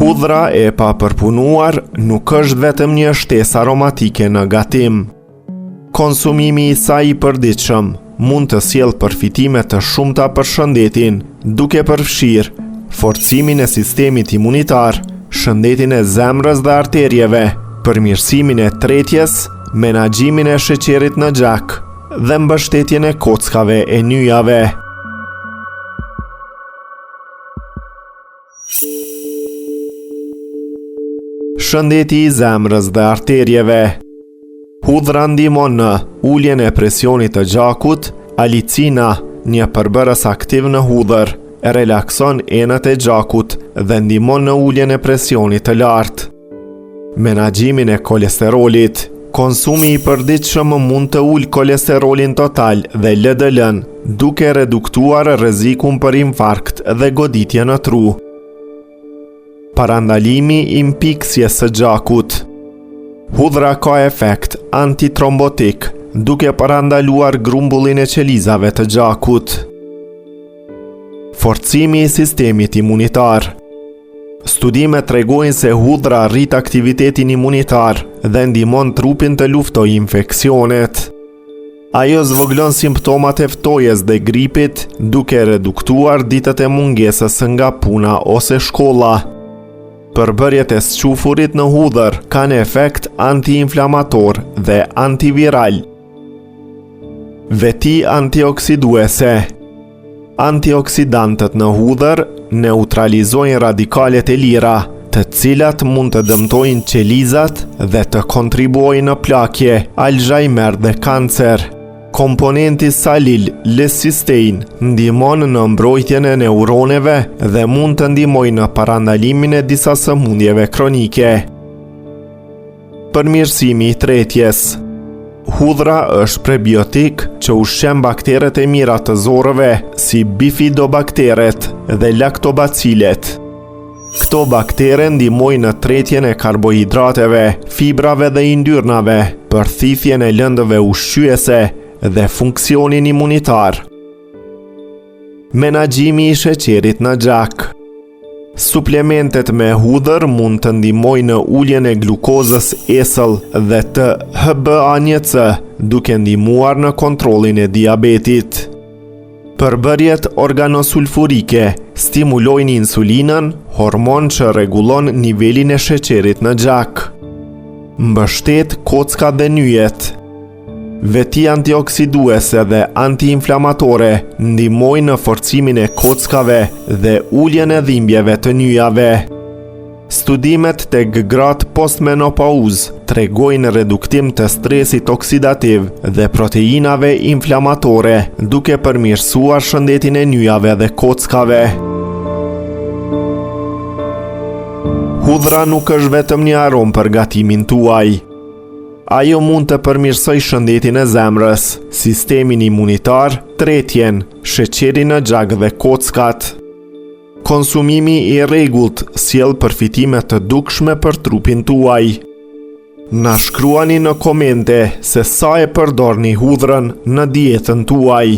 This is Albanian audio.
Hudhra e papërpunuar nuk është vetëm një shtesë aromatike në gatim. Konsumimi i saj i përditshëm mund të sjellë përfitime të shumta për shëndetin, duke përfshirë forcimin e sistemit imunitar, shëndetin e zemrës dhe arterieve, përmirësimin e tretjes, menaxhimin e sheqerit në gjak dhe mbështetjen e kockave e nyjave. Shëndeti i zemrës dhe arterieve. Hudhra ndihmon në uljen e presionit të gjakut, alicina, një përbërës aktiv në hudhër, relakson enët e gjakut dhe ndihmon në uljen e presionit të lartë. Menaxhimin e kolesterolit. Konsumi i përditshëm mund të ulë kolesterolin total dhe LDL-n, duke reduktuar rrezikun për infarkt dhe goditje në tru. Parandalimi i mpiksjes së gjakut. Hudhra ka efekt antitrombotik, duke parandaluar grumbullin e qelizave të gjakut. Forcimi i sistemit imunitar. Studimet tregojnë se hudhra rrit aktivitetin imunitar dhe ndihmon trupin të luftojë infeksionet. Ajo zvogëlon simptomat e ftojes dhe gripit, duke reduktuar ditët e mungesës nga puna ose shkolla. Përbërjet e squfurit në hudhër kanë efekt antiinflamator dhe antiviral. Veti antioksiduese. Antioksidantët në hudhër neutralizojnë radikalet e lira, të cilat mund të dëmtojnë qelizat dhe të kontribuojnë në plakje, Alzheimer dhe kancer. Komponenti salil lesistein ndihmon në mbrojtjen e neuroneve dhe mund të ndihmojë në parandalimin e disa sëmundjeve kronike. Përmirësimi i tretjes. Hudhra është prebiotik që ushqen bakteret e mira të zorëve, si bifidobakteret dhe laktobacilet. Këto baktere ndihmojnë në tretjen e karbohidrateve, fibrave dhe yndyrnave, përthithjen e lëndëve ushqyese dhe funksionin imunitar. Menaxhimi i sheqerit në gjak. Suplementet me hudhër mund të ndihmojnë në uljen e glukozës esëll dhe të HbA1c, duke ndihmuar në kontrollin e diabetit. Përbërjet organosulfurike stimulojnë insulinën, hormon që rregullon nivelin e sheqerit në gjak. Mbështet kockat dhe nyjet. Veti antioksiduese dhe antiinflamatore ndihmojnë në forcimin e kockave dhe uljen e dhimbjeve të nyjave. Studimet tek gratë postmenopauzë tregojnë reduktim të stresit oksidativ dhe proteinave inflamatore, duke përmirësuar shëndetin e nyjave dhe kockave. Hudhra nuk është vetëm një aromë për gatimin tuaj. Ajo mund të përmirësoj shëndetin e zemrës, sistemin imunitar, tretjen, sheqerin në gjak dhe kockat. Konsumimi i rregullt sjell përfitime të dukshme për trupin tuaj. Na shkruani në komente se sa e përdorni hudhrën në dietën tuaj.